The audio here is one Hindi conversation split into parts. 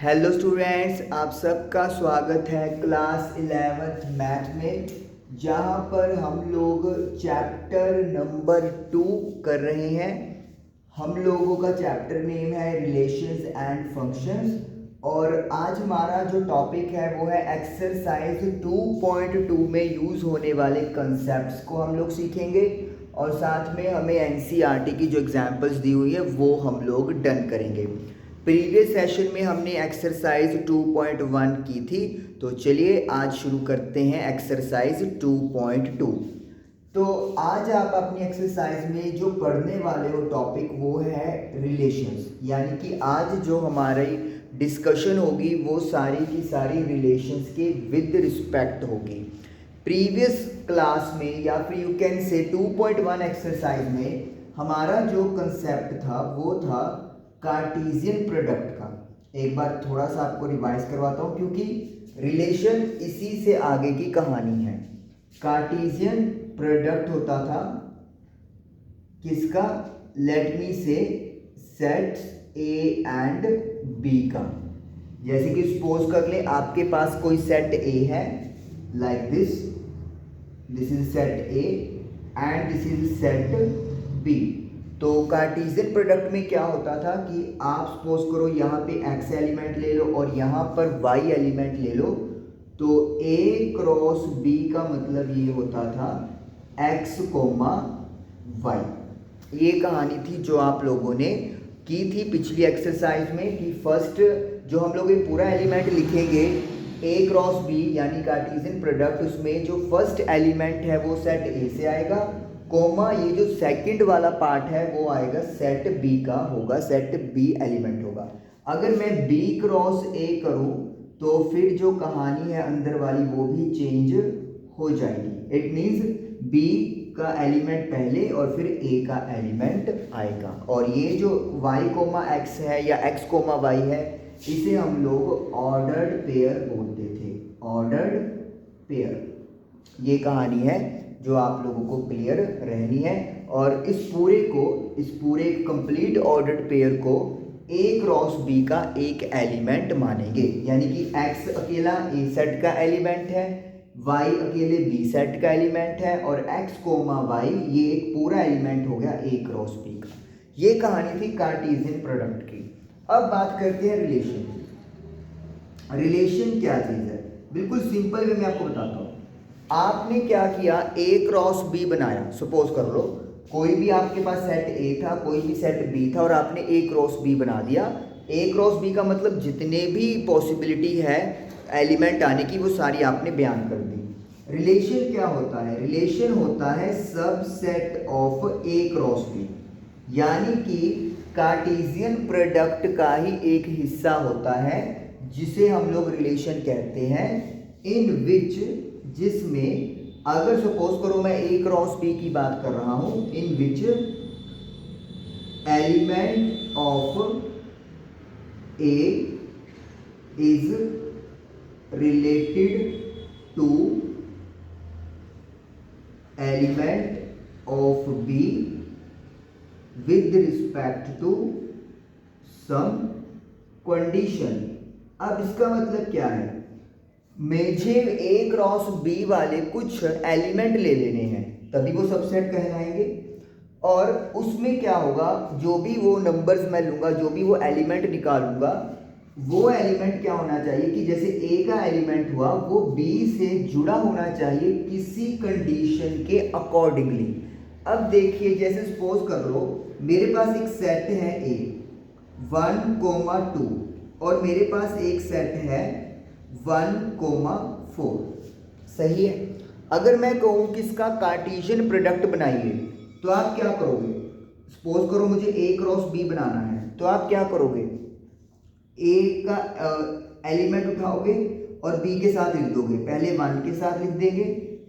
हेलो स्टूडेंट्स, आप सबका स्वागत है क्लास 11th मैथ में, जहां पर हम लोग चैप्टर नंबर 2 कर रहे हैं। हम लोगों का चैप्टर नेम है रिलेशंस एंड फंक्शंस और आज हमारा जो टॉपिक है वो है एक्सरसाइज 2.2 में यूज़ होने वाले कंसेप्ट्स को हम लोग सीखेंगे और साथ में हमें एनसीईआरटी की जो एग्जांपल्स दी हुई है वो हम लोग डन करेंगे। प्रीवियस सेशन में हमने एक्सरसाइज 2.1 की थी, तो चलिए आज शुरू करते हैं एक्सरसाइज 2.2। तो आज आप अपनी एक्सरसाइज में जो पढ़ने वाले हो टॉपिक वो है रिलेशंस, यानी कि आज जो हमारी डिस्कशन होगी वो सारी की सारी रिलेशंस के विद रिस्पेक्ट होगी। प्रीवियस क्लास में या फिर यू कैन से 2.1 एक्सरसाइज में हमारा जो कंसेप्ट था वो था कार्टेशियन प्रोडक्ट का। एक बार थोड़ा सा आपको रिवाइज करवाता हूँ क्योंकि रिलेशन इसी से आगे की कहानी है। कार्टेशियन प्रोडक्ट होता था किसका? लेट मी से सेट्स ए एंड बी का। जैसे कि सपोज कर ले आपके पास कोई सेट ए है, like this is set A and this is set B. तो कार्टेशियन प्रोडक्ट में क्या होता था कि आप सपोज करो यहाँ पे x एलिमेंट ले लो और यहाँ पर y एलिमेंट ले लो, तो a क्रॉस b का मतलब ये होता था x, y। ये कहानी थी जो आप लोगों ने की थी पिछली एक्सरसाइज में कि फर्स्ट जो हम लोग ये पूरा एलिमेंट लिखेंगे a क्रॉस b यानी कार्टेशियन प्रोडक्ट, उसमें जो फर्स्ट एलिमेंट है वो सेट a से आएगा, कोमा ये जो सेकंड वाला पार्ट है वो आएगा सेट बी का होगा, सेट बी एलिमेंट होगा। अगर मैं बी क्रॉस ए करूं तो फिर जो कहानी है अंदर वाली वो भी चेंज हो जाएगी। इट मींस बी का एलिमेंट पहले और फिर ए का एलिमेंट आएगा। और ये जो y कोमा x है या x कोमा y है, इसे हम लोग ऑर्डर्ड पेयर बोलते थे। ऑर्डर्ड पेयर ये कहानी है जो आप लोगों को क्लियर रहनी है। और इस पूरे कंप्लीट ऑर्डर्ड पेयर को a क्रॉस b का एक एलिमेंट मानेंगे, यानी कि x अकेला a सेट का एलिमेंट है, y अकेले b सेट का एलिमेंट है और x कोमा y ये एक पूरा एलिमेंट हो गया a क्रॉस b का। ये कहानी थी कार्टेशियन प्रोडक्ट की। अब बात करते हैं रिलेशन। रिलेशन क्या चीज़ है? बिल्कुल सिंपल वे में आपको बताता हूँ। आपने क्या किया, a क्रॉस b बनाया। सपोज कर लो कोई भी आपके पास सेट a था, कोई भी सेट b था और आपने a क्रॉस b बना दिया। a क्रॉस b का मतलब जितने भी पॉसिबिलिटी है एलिमेंट आने की वो सारी आपने बयान कर दी। रिलेशन क्या होता है? रिलेशन होता है subset of a cross b, यानी कि कार्टेशियन प्रोडक्ट का ही एक हिस्सा होता है जिसे हम लोग रिलेशन कहते हैं, इन विच जिसमें अगर सपोज करो मैं a क्रॉस b की बात कर रहा हूं, in which element of a is related to element of b with respect to some condition. अब इसका मतलब क्या है? मुझे a क्रॉस b वाले कुछ एलिमेंट ले लेने हैं तभी वो सबसेट कहलाएंगे। और उसमें क्या होगा, जो भी वो नंबर्स मैं लूँगा, जो भी वो एलिमेंट निकालूंगा, वो एलिमेंट क्या होना चाहिए कि जैसे a का एलिमेंट हुआ वो b से जुड़ा होना चाहिए किसी कंडीशन के अकॉर्डिंगली। अब देखिए जैसे सपोज कर लो मेरे पास एक सेट है a 1, 2 और मेरे पास एक सेट है 1, 4। सही है। अगर मैं कहूँ कि इसका कार्टेशियन प्रोडक्ट बनाइए तो आप क्या करोगे? सपोज करो मुझे a क्रॉस b बनाना है, तो आप क्या करोगे? a का एलिमेंट उठाओगे और b के साथ लिख दोगे। पहले 1 के साथ लिख देंगे,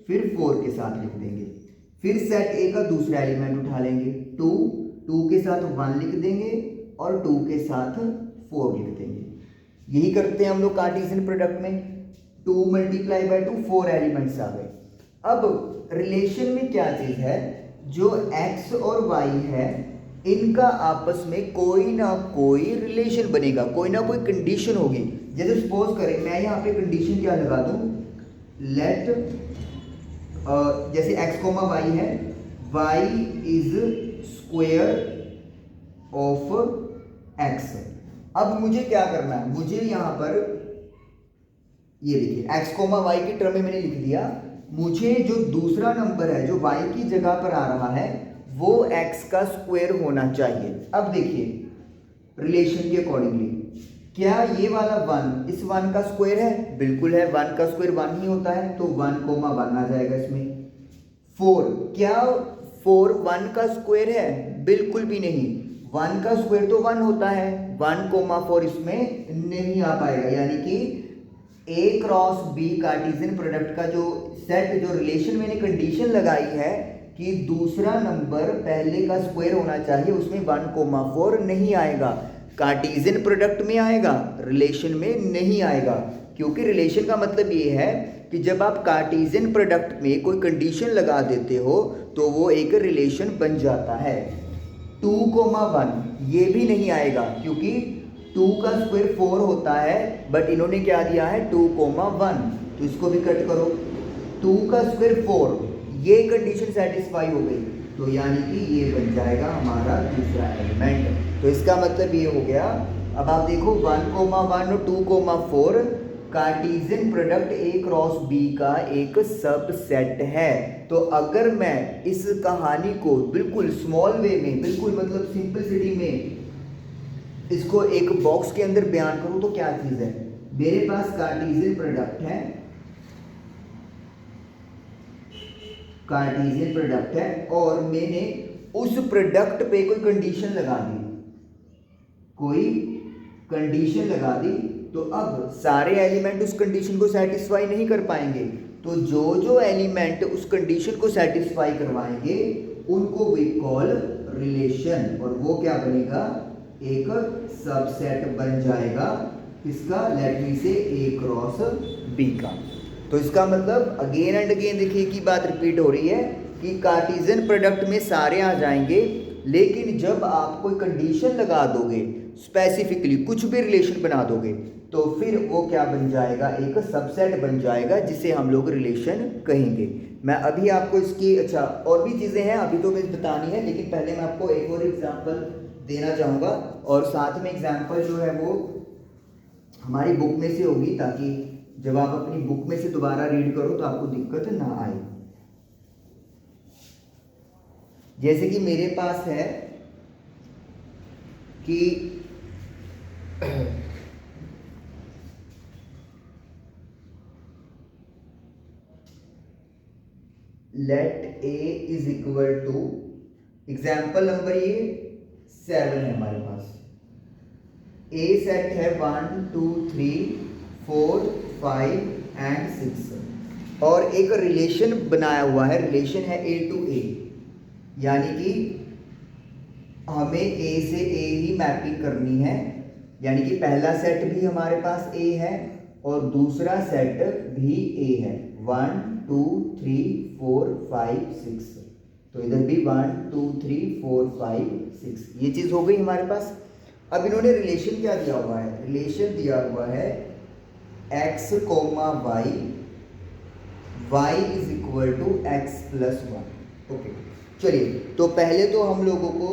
फिर 4 के साथ लिख देंगे, फिर सेट a का दूसरा एलिमेंट उठा लेंगे 2 के साथ 1 लिख देंगे और 2 के साथ 4 लिख देंगे। यही करते हैं हम लोग कार्टेशियन प्रोडक्ट में। 2 × 2 4 एलिमेंट्स आ गए। अब रिलेशन में क्या चीज़ है, जो x और y है इनका आपस में कोई ना कोई रिलेशन बनेगा, कोई ना कोई कंडीशन होगी। जैसे सपोज करें मैं यहाँ पे कंडीशन क्या लगा दूँ, लेट जैसे x कोमा वाई है, y is square of x। अब मुझे क्या करना है, मुझे यहाँ पर ये देखिए x कोमा वाई की टर्म में मैंने लिख दिया। मुझे जो दूसरा नंबर है जो y की जगह पर आ रहा है वो x का स्क्वायर होना चाहिए। अब देखिए रिलेशन के अकॉर्डिंगली, क्या ये वाला 1 इस 1 का स्क्वायर है? बिल्कुल है, 1 का स्क्वायर 1 ही होता है, तो 1 कोमा 1 आ जाएगा इसमें। 4, क्या 4 1 का स्क्वायर है? बिल्कुल भी नहीं, 1 का स्क्वायर तो 1 होता है, 1 कोमा 4 इसमें नहीं आ पाएगा। यानी कि A cross B Cartesian product का जो सेट, जो रिलेशन मैंने कंडीशन लगाई है कि दूसरा नंबर पहले का स्क्वायर होना चाहिए, उसमें 1 कोमा 4 नहीं आएगा। कार्टेशियन प्रोडक्ट में आएगा, रिलेशन में नहीं आएगा, क्योंकि रिलेशन का मतलब ये है कि जब आप कार्टेशियन प्रोडक्ट में कोई कंडीशन लगा देते हो तो वो एक रिलेशन बन जाता है। 2 कोमा 1 ये भी नहीं आएगा, क्योंकि 2 का स्क्वायर 4 होता है, बट इन्होंने क्या दिया है 2 कोमा 1, तो इसको भी कट करो। 2 का स्क्वायर 4, ये कंडीशन सेटिस्फाई हो गई, तो यानी कि ये बन जाएगा हमारा दूसरा एलिमेंट। तो इसका मतलब ये हो गया। अब आप देखो 1 कोमा 1 और 2 comma 4 cartesian product A cross B का एक सबसेट है। तो अगर मैं इस कहानी को बिल्कुल स्मॉल वे में, बिल्कुल मतलब सिंपलिसिटी में इसको एक बॉक्स के अंदर बयान करूं तो क्या चीज है, मेरे पास कार्टेशियन प्रोडक्ट है, कार्टेशियन प्रोडक्ट है और मैंने उस प्रोडक्ट पे कोई कंडीशन लगा दी, कोई कंडीशन लगा दी, तो अब सारे एलिमेंट उस कंडीशन को सेटिस्फाई नहीं कर पाएंगे। तो जो जो एलिमेंट उस कंडीशन को सेटिस्फाई करवाएंगे उनको वी कॉल रिलेशन, और वो क्या बनेगा, एक सबसेट बन जाएगा किसका, लेट मी से A क्रॉस B का। तो इसका मतलब अगेन एंड अगेन देखिए की बात रिपीट हो रही है कि कार्टेशियन प्रोडक्ट में सारे आ जाएंगे, लेकिन जब आप कोई कंडीशन लगा दोगे, स्पेसिफिकली कुछ भी रिलेशन बना दोगे, तो फिर वो क्या बन जाएगा, एक सबसेट बन जाएगा, जिसे हम लोग रिलेशन कहेंगे। मैं अभी आपको इसकी और भी चीज़ें हैं अभी तो मैं बतानी है, लेकिन पहले मैं आपको एक और एग्जाम्पल देना चाहूँगा, और साथ में एग्जाम्पल जो है वो हमारी बुक में से होगी, ताकि जब आप अपनी बुक में से दोबारा रीड करो तो आपको दिक्कत ना आए। जैसे कि मेरे पास है कि let A is equal to, example number ये 7 है हमारे पास। A सेट है 1 2 3 4 5 एंड 6, और एक रिलेशन बनाया हुआ है, रिलेशन है A टू A, यानी कि हमें A से A ही मैपिंग करनी है, यानी कि पहला सेट भी हमारे पास A है और दूसरा सेट भी A है, 1 2 3 4 5 6, तो इधर भी 1 2 3 4 5 6, ये चीज़ हो गई हमारे पास। अब इन्होंने रिलेशन क्या दिया हुआ है, रिलेशन दिया हुआ है x comma y, y is equal to x plus 1। Okay, चलिए तो पहले तो हम लोगों को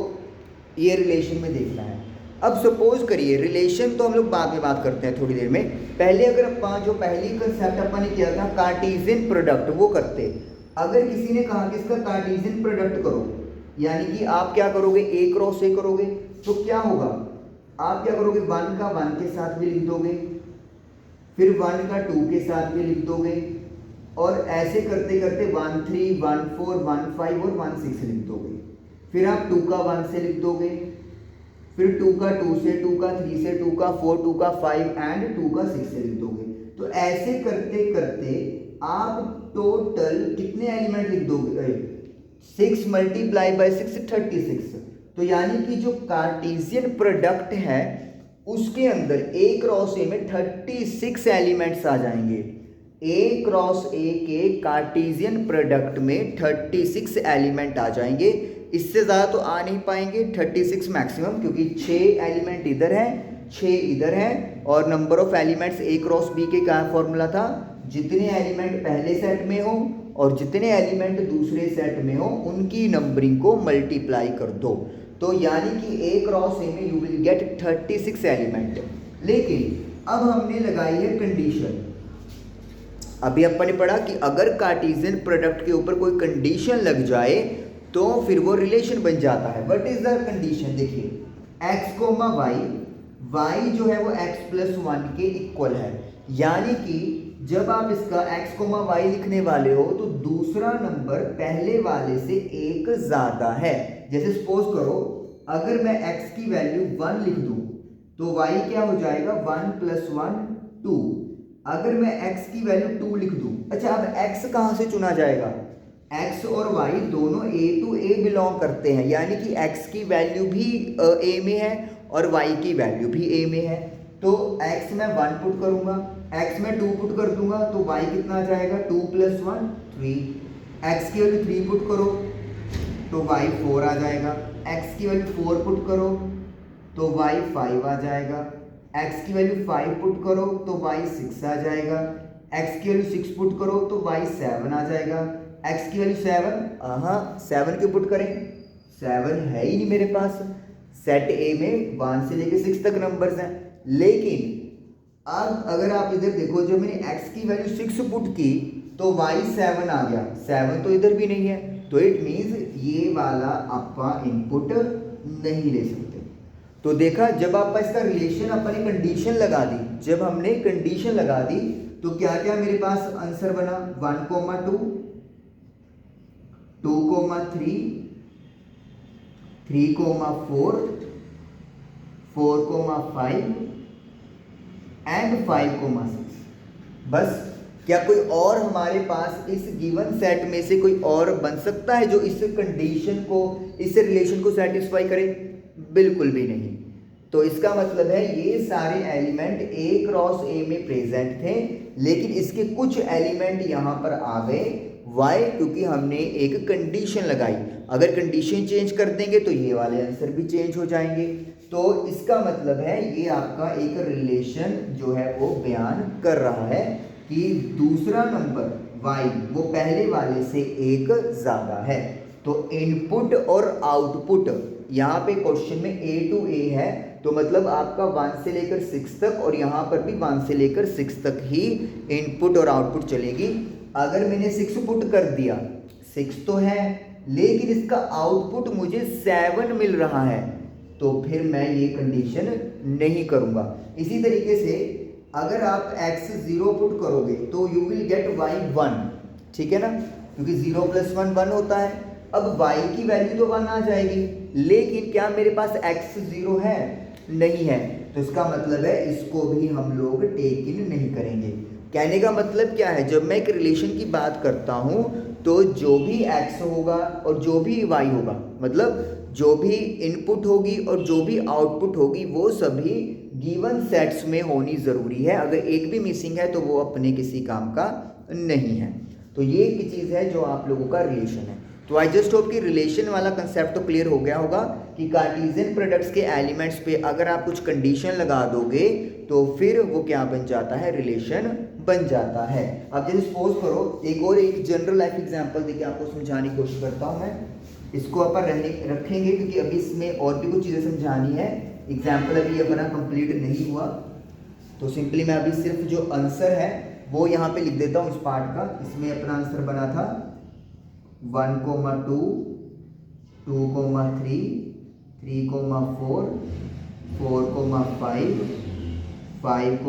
ये रिलेशन में देखना है। अब सपोज करिए, रिलेशन तो हम लोग बाद में बात करते हैं थोड़ी देर में, पहले अगर अपन जो पहली कंसेप्ट अपन ने किया था कार्टेशियन प्रोडक्ट, वो करते। अगर किसी ने कहा कि इसका कार्टेशियन प्रोडक्ट करो, यानी कि आप क्या करोगे, A क्रॉस A करोगे, तो क्या होगा, आप क्या करोगे, 1 का 1 के साथ भी लिख दोगे, फिर 1 का 2 के साथ भी लिख दोगे, और ऐसे करते करते 1 3 1 4 1 5 और 1 6 लिख दोगे। फिर आप 2 का 1 से लिख दोगे, फिर 2 का 2 से, 2 का 3 से, 2 का 4, 2 का 5 एंड 2 का 6 से लिख दोगे। तो ऐसे करते करते आप टोटल कितने एलिमेंट लिख दोगे, 6 मल्टीप्लाई बाय 6 36। तो यानी कि जो कार्टेशियन प्रोडक्ट है उसके अंदर A क्रॉस A में 36 एलिमेंट्स आ जाएंगे। A क्रॉस A के कार्टेशियन प्रोडक्ट में 36 एलिमेंट आ जाएंगे, इससे ज़्यादा तो आ नहीं पाएंगे 36 मैक्सिमम, क्योंकि 6 एलिमेंट इधर हैं 6 इधर हैं, और number of elements A cross B के क्या फॉर्मूला था, जितने एलिमेंट पहले सेट में हो और जितने एलिमेंट दूसरे सेट में हो उनकी नंबरिंग को मल्टीप्लाई कर दो। तो यानी कि A क्रॉस A में यू विल गेट 36 एलिमेंट। लेकिन अब हमने लगाई है कंडीशन। अभी अपन ने पढ़ा कि अगर कार्टेशियन प्रोडक्ट के ऊपर कोई कंडीशन लग जाए तो फिर वो रिलेशन बन जाता है। व्हाट इज द कंडीशन, देखिए x कोमा y जो है वो x प्लस 1 के इक्वल है, यानी कि जब आप इसका x कोमा y लिखने वाले हो तो दूसरा नंबर पहले वाले से एक ज़्यादा है। जैसे सपोज करो अगर मैं x की वैल्यू 1 लिख दूं तो y क्या हो जाएगा 1 प्लस 1 2। अगर मैं x की वैल्यू 2 लिख दूं, अच्छा अब x कहाँ से चुना जाएगा, x और y दोनों a टू a बिलोंग करते हैं, यानी कि x की वैल्यू भी a में है और y की वैल्यू भी a में है। तो x में 1 पुट करूंगा, x में 2 पुट कर दूंगा तो y कितना आ जाएगा 2 प्लस 1 3। x की वैल्यू 3 पुट करो तो y 4 आ जाएगा, x की वैल्यू 4 पुट करो तो y 5 आ जाएगा, x की वैल्यू 5 पुट करो तो y 6 आ जाएगा, x की वैल्यू 6 पुट करो तो y 7 आ जाएगा, x की वैल्यू 7, हाँ 7 क्यों पुट करें, 7 है ही नहीं मेरे पास। सेट A में 1 से लेकर 6 तक नंबर्स हैं। लेकिन अब अगर आप इधर देखो जब मैंने x की वैल्यू 6 पुट की तो y 7 आ गया, 7 तो इधर भी नहीं है, तो इट मीन्स ये वाला आपका इनपुट नहीं ले सकते। तो देखा जब आपका इसका रिलेशन अपन ने कंडीशन लगा दी, जब हमने कंडीशन लगा दी तो क्या क्या मेरे पास आंसर बना 1, 2, 3, 3, 4, 4, 5 एंड 5, 6। बस क्या कोई और हमारे पास इस गिवन सेट में से कोई और बन सकता है जो इस कंडीशन को, इस रिलेशन को सेटिस्फाई करे? बिल्कुल भी नहीं। तो इसका मतलब है ये सारे एलिमेंट A क्रॉस A में प्रेजेंट थे, लेकिन इसके कुछ एलिमेंट यहाँ पर आ गए। वाई? क्योंकि हमने एक कंडीशन लगाई। अगर कंडीशन चेंज कर देंगे तो ये वाले आंसर भी चेंज हो जाएंगे। तो इसका मतलब है ये आपका एक रिलेशन जो है वो बयान कर रहा है कि दूसरा नंबर y वो पहले वाले से एक ज़्यादा है। तो इनपुट और आउटपुट यहाँ पे क्वेश्चन में A टू A है, तो मतलब आपका 1 से लेकर 6 तक और यहाँ पर भी 1 से लेकर 6 तक ही इनपुट और आउटपुट चलेगी। अगर मैंने 6 पुट कर दिया, 6 तो है लेकिन इसका आउटपुट मुझे 7 मिल रहा है, तो फिर मैं ये कंडीशन नहीं करूँगा। इसी तरीके से अगर आप x 0 पुट करोगे तो यू विल गेट y 1, ठीक है ना, क्योंकि 0 + 1 1 होता है। अब y की वैल्यू तो 1 आ जाएगी, लेकिन क्या मेरे पास x 0 है? नहीं है, तो इसका मतलब है इसको भी हम लोग टेक इन नहीं करेंगे। कहने का मतलब क्या है, जब मैं एक रिलेशन की बात करता हूँ तो जो भी x होगा और जो भी y होगा, मतलब जो भी इनपुट होगी और जो भी आउटपुट होगी वो सभी गिवन सेट्स में होनी ज़रूरी है। अगर एक भी मिसिंग है तो वो अपने किसी काम का नहीं है। तो ये एक चीज़ है जो आप लोगों का रिलेशन है। तो आई जस्ट होप कि रिलेशन वाला कंसेप्ट तो क्लियर हो गया होगा कि कार्टेशियन प्रोडक्ट्स के एलिमेंट्स पे अगर आप कुछ कंडीशन लगा दोगे तो फिर वो क्या बन जाता है, रिलेशन बन जाता है। अब जैसे सपोज करो एक जनरल लाइफ एग्जांपल देके आपको समझाने की कोशिश करता हूँ मैं। इसको अपन रखेंगे क्योंकि अभी इसमें और भी कुछ चीज़ें समझानी है। एग्जाम्पल अभी अपना कंप्लीट नहीं हुआ, तो सिंपली मैं अभी सिर्फ जो आंसर है वो यहाँ पे लिख देता हूँ इस पार्ट का। इसमें अपना आंसर बना था 1, 2, 2, 3, 3, 4, 4, 5, 5,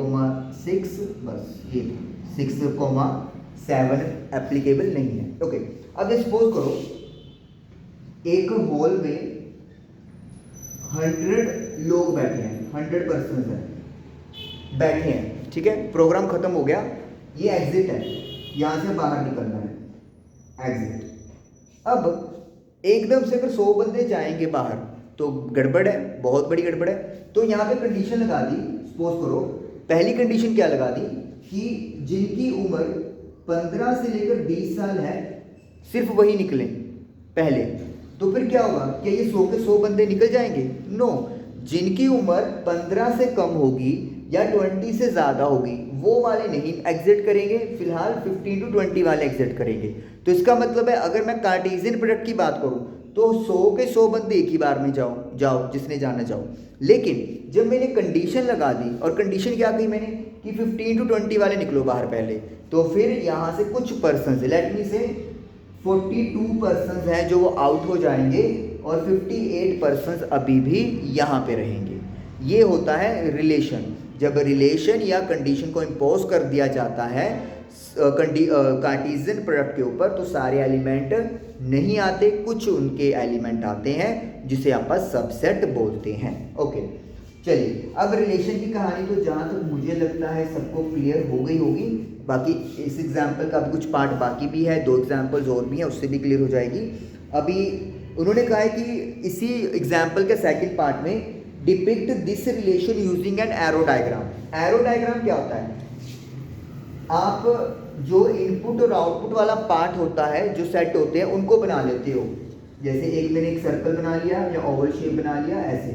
6, बस ये 6, 7 एप्लीकेबल नहीं है। ओके, अब सपोज करो एक हॉल में 100 लोग बैठे हैं, 100 पर्सन हैं बैठे हैं, ठीक है। प्रोग्राम खत्म हो गया, ये एग्जिट है, यहाँ से बाहर निकलना है, एग्जिट। अब एकदम से अगर 100 बंदे जाएंगे बाहर तो गड़बड़ है, बहुत बड़ी गड़बड़ है। तो यहाँ पे कंडीशन लगा दी, सपोज करो पहली कंडीशन क्या लगा दी कि जिनकी उम्र 15 से लेकर 20 साल है सिर्फ वही निकले पहले। तो फिर क्या होगा, क्या ये 100 के 100 बंदे निकल जाएंगे? नो, जिनकी उम्र 15 से कम होगी या 20 से ज़्यादा होगी वो वाले नहीं एग्जिट करेंगे, फिलहाल 15 to 20 वाले एग्जिट करेंगे। तो इसका मतलब है अगर मैं कार्टेशियन प्रोडक्ट की बात करूं तो 100 के 100 बंदे एक ही बार में जाओ जिसने जाना चाहो। लेकिन जब मैंने कंडीशन लगा दी, और कंडीशन क्या कही मैंने कि 15 to 20 वाले निकलो बाहर पहले, तो फिर यहाँ से कुछ पर्सन, लेट मी से 42 पर्सन हैं जो वो आउट हो जाएंगे और 58 पर्सन अभी भी यहाँ पे रहेंगे। ये होता है रिलेशन। जब रिलेशन या कंडीशन को इम्पोज कर दिया जाता है कार्टेशियन प्रोडक्ट के ऊपर तो सारे एलिमेंट नहीं आते, कुछ उनके एलिमेंट आते हैं जिसे आप सबसेट बोलते हैं। ओके, चलिए अब रिलेशन की कहानी तो जहाँ तक मुझे लगता है सबको क्लियर हो गई होगी। बाकी इस एग्जाम्पल का भी कुछ पार्ट बाकी भी है, 2 एग्जाम्पल्स और भी हैं, उससे भी क्लियर हो जाएगी। अभी उन्होंने कहा है कि इसी एग्जाम्पल के सेकंड पार्ट में depict this relation using an arrow diagram. Arrow diagram क्या होता है? आप जो इनपुट और आउटपुट वाला पार्ट होता है, जो सेट होते हैं, उनको बना लेते हो। जैसे मैंने एक सर्कल बना लिया या ओवल शेप बना लिया, ऐसे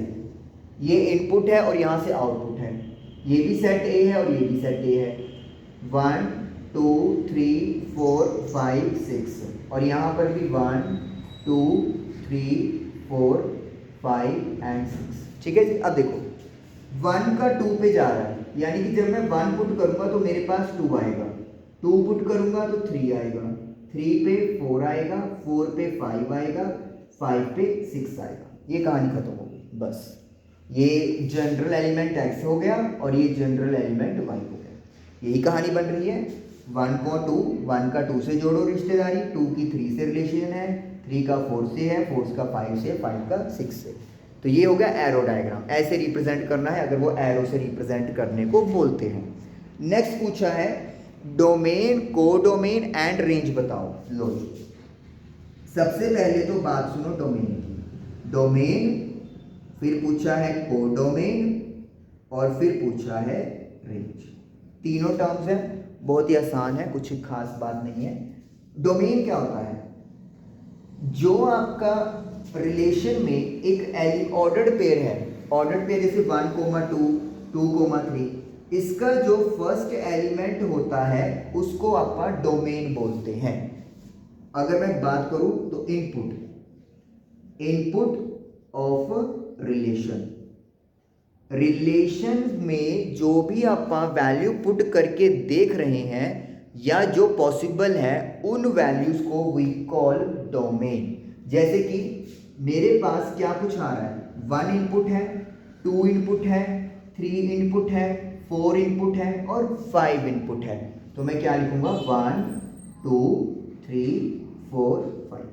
ये इनपुट है और यहाँ से आउटपुट है, ये भी सेट ए है और ये भी सेट ए है, 1 2 3 4 5 6, और यहाँ पर भी 1 2 3 4 5 एंड 6। ठीक है जी। अब देखो 1 का 2 पे जा रहा है, यानी कि जब मैं 1 पुट करूंगा तो मेरे पास 2 आएगा, 2 पुट करूंगा तो 3 आएगा, 3 पे 4 आएगा, 4 पे 5 आएगा, 5 पे 6 आएगा। ये कहानी खत्म हो गई। बस ये जनरल एलिमेंट x हो गया और ये जनरल एलिमेंट y हो गया। यही कहानी बन रही है। 1 को 2, 1 का 2 से जोड़ो रिश्तेदारी, 2 की 3 से रिलेशन है, 3 का 4 से है, 4 का 5 से, 5 का 6 से। तो ये हो गया एरो डायग्राम। ऐसे रिप्रेजेंट करना है अगर वो एरो से रिप्रेजेंट करने को बोलते हैं। नेक्स्ट पूछा है डोमेन, कोडोमेन एंड रेंज बताओ। लो सबसे पहले तो बात सुनो डोमेन की। डोमेन, फिर पूछा है कोडोमेन और फिर पूछा है रेंज। तीनों टर्म्स हैं, बहुत ही आसान है, कुछ खास बात नहीं है। डोमेन क्या होता है? जो आपका रिलेशन में एक ऑर्डर्ड पेयर है, ऑर्डर्ड पेयर जैसे 1, 2, 2, 3, इसका जो फर्स्ट एलिमेंट होता है उसको आप डोमेन बोलते हैं। अगर मैं बात करूं तो इनपुट ऑफ रिलेशन, रिलेशन में जो भी आप वैल्यू पुट करके देख रहे हैं या जो पॉसिबल है उन वैल्यूज को वी कॉल डोमेन। जैसे कि मेरे पास क्या कुछ आ रहा है, 1 इनपुट है, 2 इनपुट है, 3 इनपुट है, 4 इनपुट है और 5 इनपुट है। तो मैं क्या लिखूंगा, 1 2 3 4 5।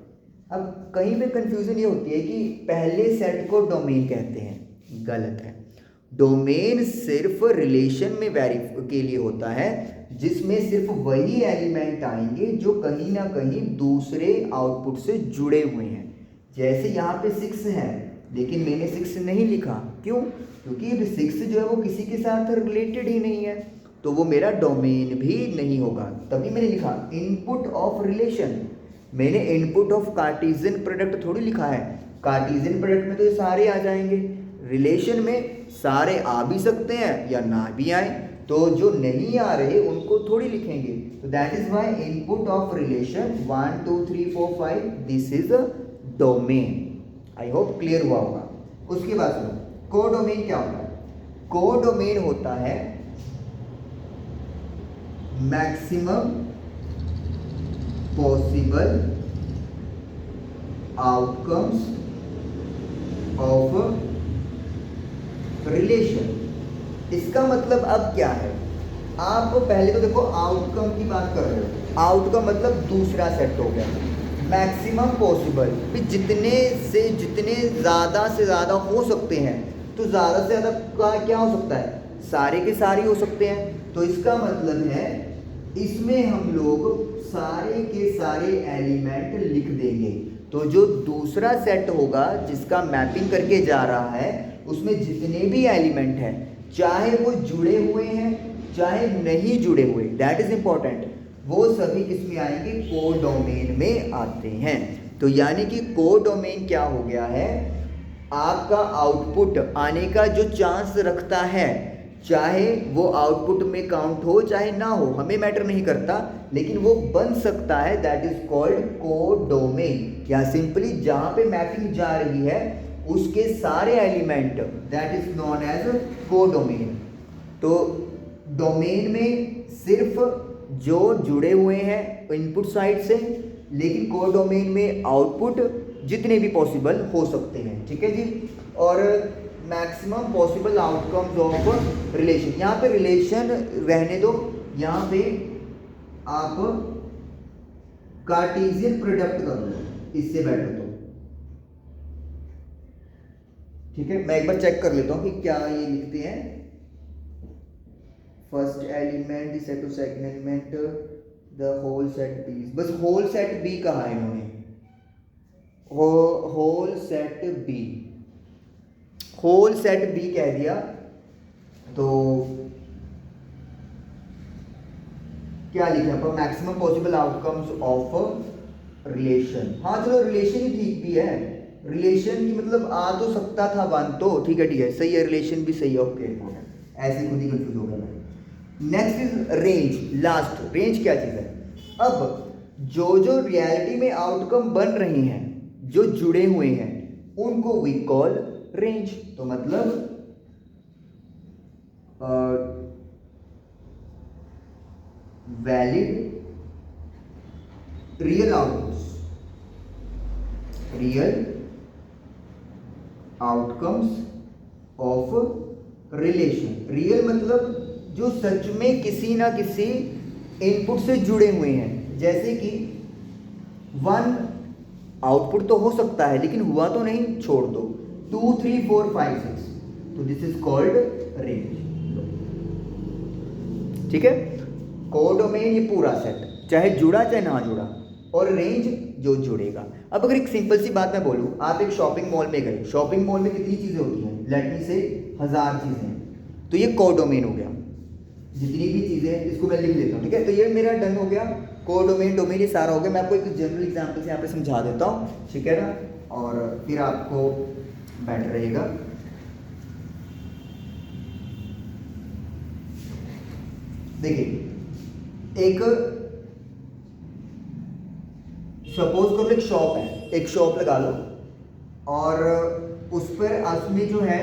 अब कहीं पे कंफ्यूजन ये होती है कि पहले सेट को डोमेन कहते हैं, गलत है। डोमेन सिर्फ रिलेशन में वेरीफाई के लिए होता है जिसमें सिर्फ वही एलिमेंट आएंगे जो कहीं ना कहीं दूसरे आउटपुट से जुड़े हुए हैं। जैसे यहाँ पे 6 है लेकिन मैंने 6 नहीं लिखा, क्यों? क्योंकि 6 जो है वो किसी के साथ रिलेटेड ही नहीं है, तो वो मेरा डोमेन भी नहीं होगा। तभी मैंने लिखा इनपुट ऑफ रिलेशन। मैंने इनपुट ऑफ कार्टेशियन प्रोडक्ट थोड़ी लिखा है। कार्टेशियन प्रोडक्ट में तो ये सारे आ जाएंगे, रिलेशन में सारे आ भी सकते हैं या ना भी आए, तो जो नहीं आ रहे उनको थोड़ी लिखेंगे। तो that is y input of relation 1 2 3 4 5 this is a domain. I hope clear हुआ होगा। उसके बाद सुनो कोडोमेन क्या होता है? कोडोमेन होता है maximum possible outcomes of relation. इसका मतलब अब क्या है, आप पहले तो देखो आउटकम की बात कर रहे हो, आउटकम मतलब दूसरा सेट हो गया। मैक्सिमम पॉसिबल भी जितने ज़्यादा से ज़्यादा हो सकते हैं, तो ज़्यादा से ज़्यादा का क्या हो सकता है, सारे के सारे हो सकते हैं। तो इसका मतलब है इसमें हम लोग सारे के सारे एलिमेंट लिख देंगे। तो जो दूसरा सेट होगा जिसका मैपिंग करके जा रहा है उसमें जितने भी एलिमेंट हैं, चाहे वो जुड़े हुए हैं चाहे नहीं जुड़े हुए, दैट इज इंपॉर्टेंट, वो सभी किस में आएंगे, कोडोमेन में आते हैं। तो यानी कि कोडोमेन क्या हो गया है, आपका आउटपुट आने का जो चांस रखता है, चाहे वो आउटपुट में काउंट हो चाहे ना हो, हमें मैटर नहीं करता, लेकिन वो बन सकता है, दैट इज कॉल्ड कोडोमेन। या सिंपली जहां पे मैपिंग जा रही है उसके सारे element, that is known as codomain. तो डोमेन में सिर्फ जो जुड़े हुए हैं इनपुट साइड से, लेकिन कोडोमेन में आउटपुट जितने भी पॉसिबल हो सकते हैं, ठीक है जी। और maximum possible outcomes of relation, यहाँ पे रिलेशन रहने दो, यहाँ पे आप कार्टेशियन प्रोडक्ट कर लो, इससे बेटर तो ठीक है। मैं एक बार चेक कर लेता हूँ कि क्या ये लिखते हैं, first element is to second element the whole set B, बस होल सेट बी कहा है इन्होंने, whole set B, whole set B कह दिया। तो क्या लिखा है, maximum possible outcomes of relation. हाँ चलो रिलेशन ही ठीक भी है, रिलेशन की मतलब आ तो सकता था वन, तो ठीक है सही है, रिलेशन भी सही है, ओके ऐसे खुद ही कंफ्यूज हो गया मैं। Next is range, last. Range क्या चीज है, अब जो रियलिटी में आउटकम बन रही हैं, जो जुड़े हुए हैं, उनको वी कॉल रेंज। तो मतलब valid real outputs, real outcomes of relation. Real मतलब जो सच में किसी ना किसी इनपुट से जुड़े हुए हैं, जैसे कि वन आउटपुट तो हो सकता है लेकिन हुआ तो नहीं, छोड़ दो, 2 3 4 5 6, तो दिस इज कॉल्ड रेंज, ठीक है। कोडोमेन ये पूरा सेट, चाहे जुड़ा चाहे ना जुड़ा, और रेंज जो जुड़ेगा। अब अगर एक सिंपल सी बात मैं बोलूँ, आप एक शॉपिंग मॉल में गए, शॉपिंग मॉल में कितनी चीज़ें होती हैं, लेट मी से 1000 चीज़ें, तो ये कोडोमेन हो गया, जितनी भी चीज़ें, इसको मैं लिख देता हूँ, ठीक है। तो ये मेरा डन हो गया, कोडोमेन डोमेन ये सारा हो गया। मैं आपको एक जनरल एग्जांपल से यहाँ पे समझा देता हूँ, ठीक है ना, और फिर आपको बेटर रहेगा। देखिए, एक सपोज करो एक शॉप है, एक शॉप लगा लो, और उस पर उसमें जो है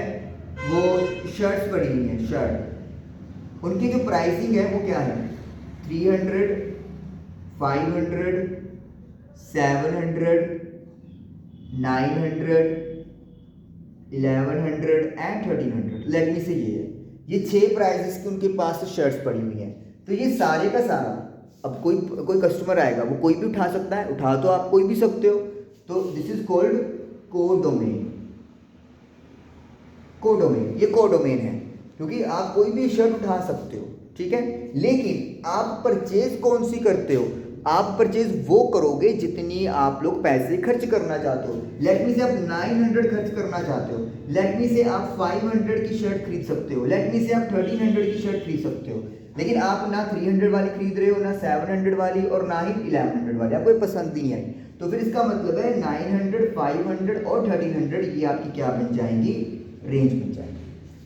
वो शर्ट्स पड़ी हुई हैं, शर्ट, उनकी जो प्राइसिंग है वो क्या है, 300, 500, 700, 900, 1100 एंड 1300, लेट मी से ये 6 प्राइसेस की उनके पास शर्ट्स पड़ी हुई हैं। तो ये सारे का सारा, अब कोई कस्टमर आएगा, वो कोई भी उठा सकता है, उठा तो आप कोई भी सकते हो, तो this is called codomain. Codomain, ये कोडोमेन है क्योंकि आप कोई भी शर्ट उठा सकते हो, ठीक है। लेकिन आप परचेज कौन सी करते हो, आप परचेज वो करोगे जितनी आप लोग पैसे खर्च करना चाहते हो। लेट मी से आप 900 खर्च करना चाहते हो, लेट मी से आप 500 की शर्ट खरीद सकते हो, लेट मी से आप 1300 की शर्ट खरीद सकते हो, लेकिन आप ना 300 वाली खरीद रहे हो, ना 700 वाली, और ना ही 1100 वाली, आपको पसंद नहीं आई। तो फिर इसका मतलब है 900, 500 और 1300 ये आपकी क्या बन जाएंगी, रेंज बन जाएगी।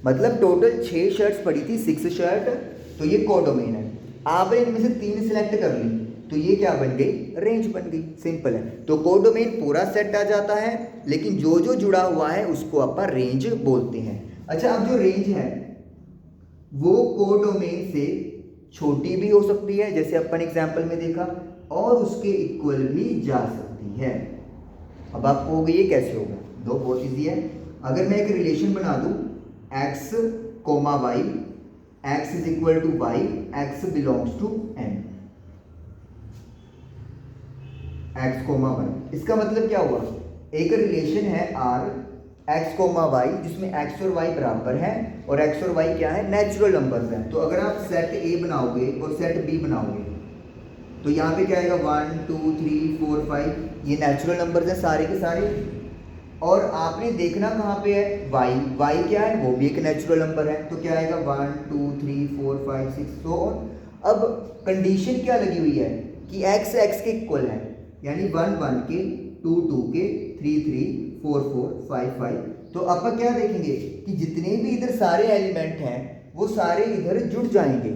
मतलब टोटल 6 शर्ट्स पड़ी थी, 6 शर्ट, तो ये कोडोमेन है। आपने इनमें से 3 सिलेक्ट कर ली, तो ये क्या बन गई, रेंज बन गई, सिंपल है। तो कोडोमेन पूरा सेट आ जाता है, लेकिन जो जो जुड़ा हुआ है उसको अपन रेंज बोलते हैं। अच्छा, अब जो रेंज है वो कोडोमेन से छोटी भी हो सकती है, जैसे अपन एग्जाम्पल में देखा, और उसके इक्वल भी जा सकती है। अब आपको होगा ये कैसे होगा, दो बहुत ईजी है। अगर मैं एक रिलेशन बना दूं x, y, x is equal to y, x belongs to n, x, y, इसका मतलब क्या हुआ, एक रिलेशन है R x, y, जिसमें x और y बराबर है, और x और y क्या है, नेचुरल नंबर्स हैं। तो अगर आप सेट A बनाओगे और सेट B बनाओगे, तो यहाँ पे क्या आएगा, 1 2 3 4 5, ये नेचुरल नंबर्स हैं सारे के सारे। और आपने देखना कहाँ पे है, y क्या है, वो भी एक नेचुरल नंबर है, तो क्या आएगा, 1 2 3 4 5 6 सो ऑन। अब कंडीशन क्या लगी हुई है कि x के इक्वल है, यानी 1 1 के 2 2 के 3 3 4 4 5 5। तो अपन क्या देखेंगे कि जितने भी इधर सारे एलिमेंट हैं वो सारे इधर जुड़ जाएंगे।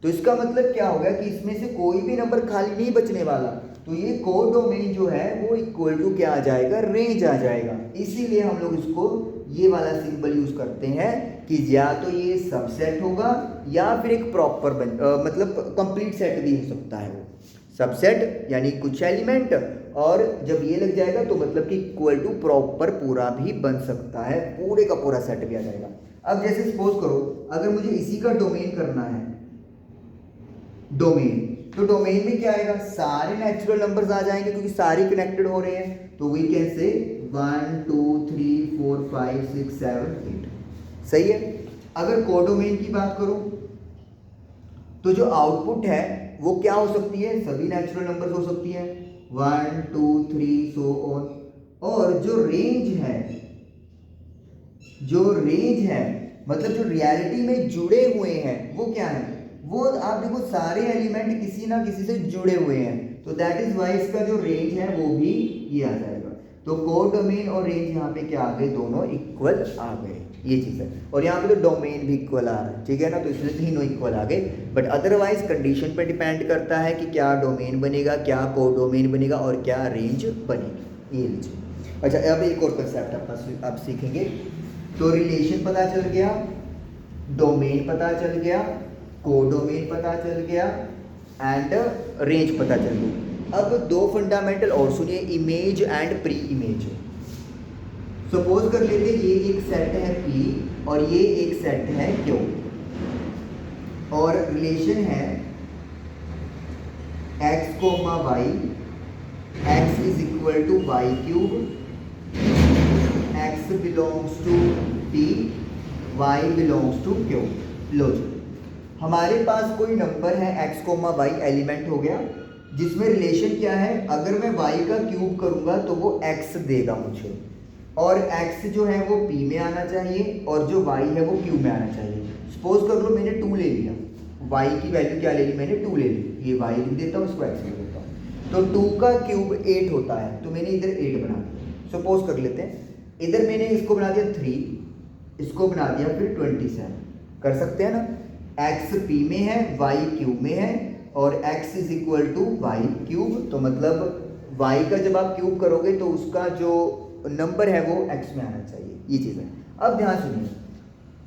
तो इसका मतलब क्या होगा कि इसमें से कोई भी नंबर खाली नहीं बचने वाला। तो ये कोडोमेन जो है वो इक्वल टू क्या आ जाएगा, रेंज आ जाएगा। इसीलिए हम लोग इसको ये वाला सिंबल यूज करते हैं कि या तो ये सबसेट होगा या फिर एक प्रॉपर मतलब कंप्लीट सेट भी हो सकता है। वो सबसेट यानी कुछ एलिमेंट, और जब ये लग जाएगा तो मतलब कि इक्वल टू प्रॉपर पूरा भी बन सकता है, पूरे का पूरा सेट भी आ जाएगा। अब जैसे सपोज करो अगर मुझे इसी का डोमेन करना है, डोमेन, तो डोमेन में क्या आएगा, सारे नेचुरल नंबर्स आ जाएंगे क्योंकि सारे कनेक्टेड हो रहे हैं। तो वी कैन से 1 2 3 4 5 6 7 8। सही है। अगर कोडोमेन की बात करूं तो जो आउटपुट है वो क्या हो सकती है, सभी नेचुरल नंबर्स हो सकती है, 1 2 3 सो ऑन। और जो रेंज है मतलब जो रियलिटी में जुड़े हुए हैं वो क्या है, वो आप देखो सारे एलिमेंट किसी ना किसी से जुड़े हुए हैं। तो दैट इज वाई इसका जो रेंज है वो भी ये आ जाएगा। तो कोडोमेन और रेंज यहाँ पे क्या आ गए, दोनों इक्वल आ गए, ये चीज़ है। और यहाँ पे तो डोमेन भी इक्वल आ रहा है, ठीक है ना, तो इसलिए तीनों इक्वल आ गए। बट अदरवाइज कंडीशन पे डिपेंड करता है कि क्या डोमेन बनेगा, क्या कोडोमेन बनेगा और क्या रेंज बनेगी, ये लीजिए। अच्छा, अब एक और कंसेप्ट आप सीखेंगे। तो रिलेशन पता चल गया, डोमेन पता चल गया, कोडोमेन पता चल गया एंड रेंज पता चल गई। अब दो फंडामेंटल और सुनिए, image and pre image. Suppose कर लेते हैं ये एक सेट है P और ये एक सेट है Q, और रिलेशन है x comma y, x is equal to y cube, x belongs to P, y belongs to Q। लो जी, हमारे पास कोई नंबर है x कोमा y एलिमेंट हो गया, जिसमें रिलेशन क्या है, अगर मैं y का क्यूब करूंगा तो वो x देगा मुझे, और x जो है वो p में आना चाहिए और जो y है वो q में आना चाहिए। सपोज कर लो मैंने 2 ले लिया, y की वैल्यू क्या ले ली मैंने, 2 ले ली, ये y लिख देता हूँ, इसको x लिख देता हूँ। तो 2 का क्यूब 8 होता है, तो मैंने इधर 8 बना दिया। सपोज कर लेते हैं इधर मैंने इसको बना दिया 3, इसको बना दिया फिर 27। कर सकते हैं ना, x p में है, y q में है, और x is equal to y cube. तो मतलब y का जब आप क्यूब करोगे तो उसका जो नंबर है वो x में आना चाहिए, ये चीज़ है। अब ध्यान सुनिए,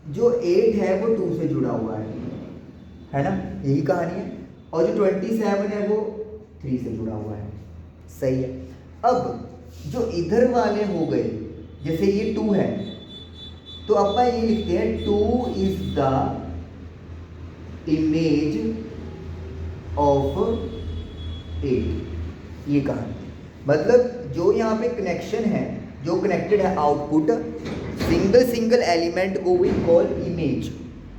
जो 8 है वो 2 से जुड़ा हुआ है ना, यही कहानी है, और जो 27 है वो 3 से जुड़ा हुआ है। सही है। अब जो इधर वाले हो गए, जैसे ये 2 है तो अपन ये लिखते हैं 2 इज द इमेज ऑफ 8। ये कहा, मतलब जो यहाँ पे कनेक्शन है, जो कनेक्टेड है आउटपुट, सिंगल एलिमेंट को वी कॉल इमेज।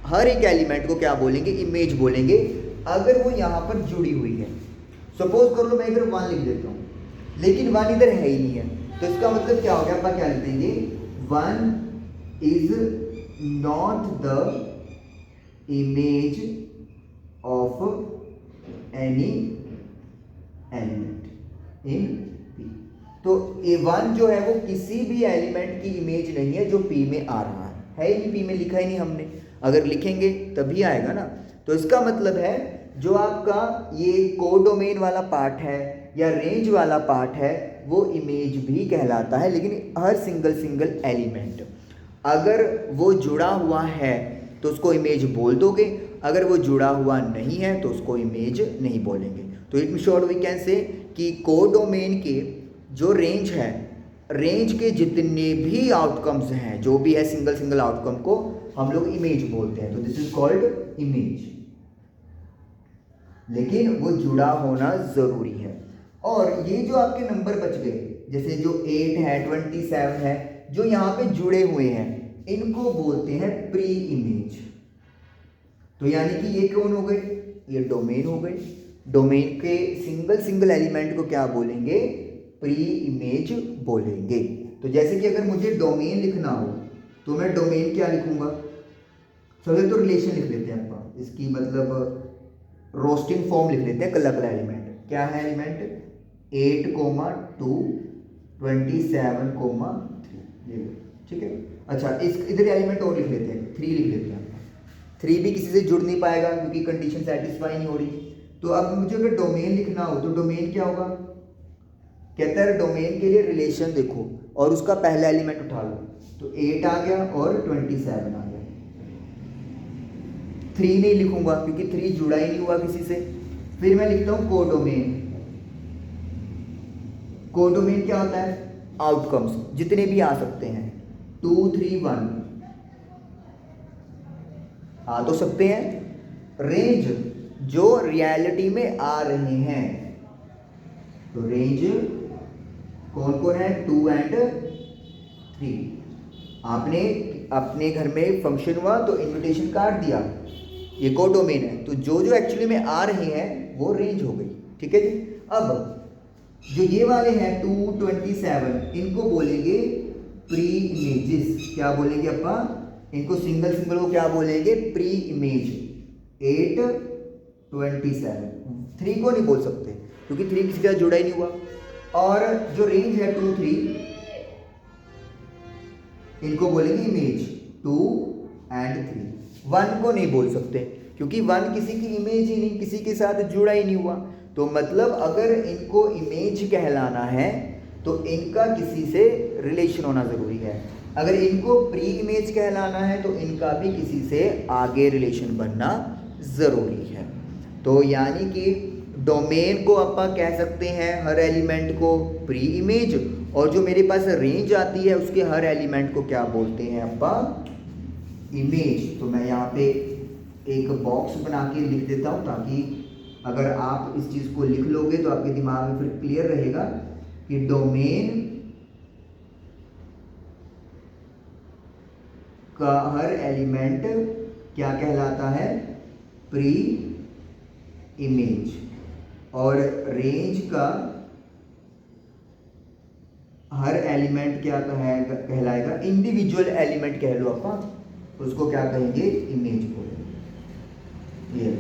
हर एक एलिमेंट को क्या बोलेंगे, इमेज बोलेंगे, अगर वो यहाँ पर जुड़ी हुई है। सपोज कर लो मैं इधर 1 लिख देता हूँ, लेकिन 1 इधर है ही नहीं है, तो इसका मतलब क्या हो गया, अपन क्या लिख देंगे, 1 is not the image of any element in P। तो A1 जो है वो किसी भी एलिमेंट की इमेज नहीं है जो P में आ रहा है ही नहीं, P में लिखा ही नहीं हमने, अगर लिखेंगे तभी आएगा ना। तो इसका मतलब है जो आपका ये कोडोमेन वाला पार्ट है या रेंज वाला पार्ट है वो इमेज भी कहलाता है, लेकिन हर सिंगल एलिमेंट अगर वो जुड़ा हुआ है तो उसको इमेज बोल दोगे, अगर वो जुड़ा हुआ नहीं है तो उसको इमेज नहीं बोलेंगे। तो in short we can say कि कोडोमेन के जो रेंज है, रेंज के जितने भी आउटकम्स हैं, जो भी है सिंगल आउटकम को हम लोग इमेज बोलते हैं। तो दिस इज कॉल्ड इमेज, लेकिन वो जुड़ा होना जरूरी है। और ये जो आपके नंबर बच गए, जैसे जो 8 है 27 है, जो यहाँ पे जुड़े हुए हैं, इनको बोलते हैं प्री इमेज। तो यानी कि ये कौन हो गए, ये डोमेन हो गए। डोमेन के सिंगल एलिमेंट को क्या बोलेंगे, प्री इमेज बोलेंगे। तो जैसे कि अगर मुझे डोमेन लिखना हो तो मैं डोमेन क्या लिखूंगा, चलो तो रिलेशन लिख लेते हैं अपन, इसकी मतलब रोस्टिंग फॉर्म लिख लेते हैं। कल एलिमेंट क्या है, एलिमेंट 8, 2 27,3 ये ठीक है। अच्छा इस इधर एलिमेंट और लिख लेते हैं, 3 लिख लेते हैं। 3 भी किसी से जुड़ नहीं पाएगा क्योंकि कंडीशन सेटिस्फाई नहीं हो रही। तो अब मुझे अगर डोमेन लिखना हो तो डोमेन क्या होगा, कहता है डोमेन के लिए रिलेशन देखो और उसका पहला एलिमेंट उठा लो, तो 8 आ गया और 27 आ गया। 3 नहीं लिखूंगा क्योंकि 3 जुड़ा ही नहीं हुआ किसी से। फिर मैं लिखता हूं कोडोमेन। कोडोमेन क्या होता है, आउटकम्स जितने भी आ सकते हैं, 2 3 1 आ तो सकते हैं। रेंज जो रियलिटी में आ रहे हैं, तो रेंज कौन कौन है, 2 and 3। आपने अपने घर में फंक्शन हुआ तो इनविटेशन कार्ड दिया, ये कोडोमेन है। तो जो जो एक्चुअली में आ रहे हैं वो रेंज हो गई, ठीक है जी। अब जो ये वाले हैं 227 इनको बोलेंगे प्री इमेजेस। क्या बोलेंगे अपा, इनको सिंगल सिंगल को क्या बोलेंगे, प्री इमेज। 8 27 3 को नहीं बोल सकते क्योंकि 3 किसी का जुड़ा ही नहीं हुआ। और जो रेंज है 2 3 इनको बोलेंगे इमेज 2 and 3। 1 को नहीं बोल सकते क्योंकि 1 किसी की इमेज ही नहीं, किसी के साथ जुड़ा ही नहीं हुआ। तो मतलब अगर इनको इमेज कहलाना है तो इनका किसी से रिलेशन होना ज़रूरी है। अगर इनको प्री इमेज कहलाना है तो इनका भी किसी से आगे रिलेशन बनना ज़रूरी है। तो यानी कि डोमेन को अपन कह सकते हैं हर एलिमेंट को प्री इमेज, और जो मेरे पास रेंज आती है उसके हर एलिमेंट को क्या बोलते हैं अपन, इमेज। तो मैं यहाँ पे एक बॉक्स बना के लिख देता हूँ ताकि अगर आप इस चीज़ को लिख लोगे तो आपके दिमाग में फिर क्लियर रहेगा कि डोमेन का हर एलिमेंट क्या कहलाता है, प्री इमेज। और रेंज का हर एलिमेंट क्या कहलाएगा, इंडिविजुअल एलिमेंट कह लो अपन, उसको क्या कहेंगे, इमेज बोलेंगे। ये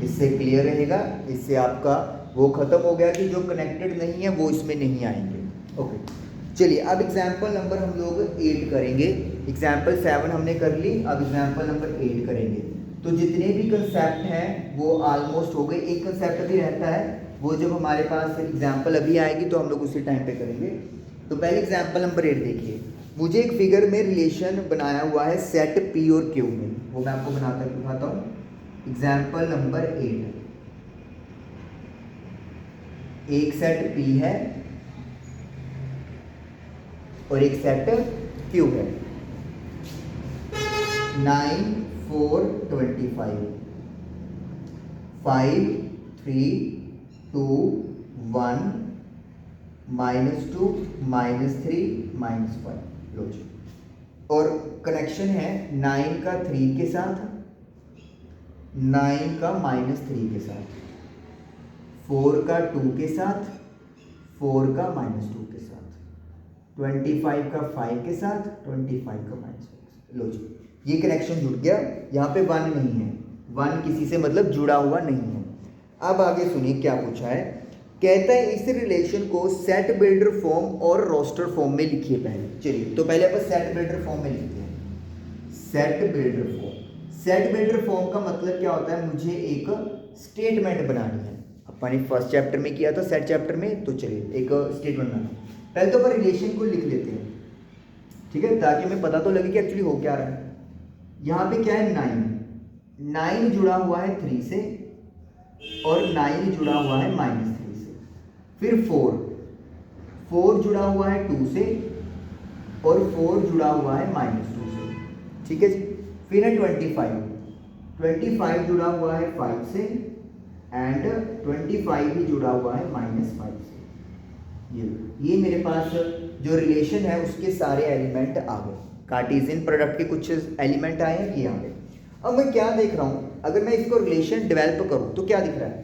इससे क्लियर रहेगा, इससे आपका वो खत्म हो गया कि जो कनेक्टेड नहीं है वो इसमें नहीं आएंगे। ओके चलिए अब एग्जाम्पल नंबर हम लोग 8 करेंगे। एग्जाम्पल 7 हमने कर ली, अब एग्जाम्पल नंबर 8 करेंगे। तो जितने भी कंसेप्ट हैं वो ऑलमोस्ट हो गए। एक कंसेप्ट अभी रहता है, वो जब हमारे पास एग्जाम्पल अभी आएगी तो हम लोग उसी टाइम पे करेंगे। तो पहले एग्जाम्पल नंबर 8 देखिए। मुझे एक फिगर में रिलेशन बनाया हुआ है सेट पी और क्यू में, वो मैं आपको बनाकर दिखाता हूँ। एग्जाम्पल नंबर 8, एक सेट पी है और एक सेट क्यू है। 9 4 25 5 3 2 1 -2 -3 -5 लो जी। और कनेक्शन है 9 का 3 के साथ, 9 का -3 के साथ, 4 का 2 के साथ, 4 का -2 के साथ, 25 का 5 के साथ, 25 का -5। लो जी ये कनेक्शन जुड़ गया। यहाँ पे 1 नहीं है, 1 किसी से मतलब जुड़ा हुआ नहीं है। अब आगे सुनिए क्या पूछा है। कहता है इस रिलेशन को सेट बिल्डर फॉर्म और रोस्टर फॉर्म में लिखिए पहले। चलिए तो पहले अपन सेट बिल्डर फॉर्म में लिखते हैं। Set builder form, set builder form का मतलब क्या होता है, मुझे एक स्टेटमेंट बनानी है। अपन ने फर्स्ट चैप्टर में किया था सेट चैप्टर में, तो चलिए एक स्टेटमेंट बनाना। पहले तो अपन रिलेशन को लिख लेते हैं, ठीक है, ताकि हमें पता तो लगे कि एक्चुअली हो क्या रहा है। यहाँ पे क्या है, 9 जुड़ा हुआ है 3 से और 9 जुड़ा हुआ है -3 से। फिर 4 जुड़ा हुआ है 2 से और 4 जुड़ा हुआ है -2 से, ठीक है जी। फिर है 25 जुड़ा हुआ है 5 से एंड 25 भी जुड़ा हुआ है -5 से। ये मेरे पास जो रिलेशन है उसके सारे एलिमेंट आ गए। कार्टेशियन प्रोडक्ट के कुछ एलिमेंट आए हैं, ये आ गए। अब मैं क्या देख रहा हूँ, अगर मैं इसको रिलेशन डेवलप करूँ तो क्या दिख रहा है,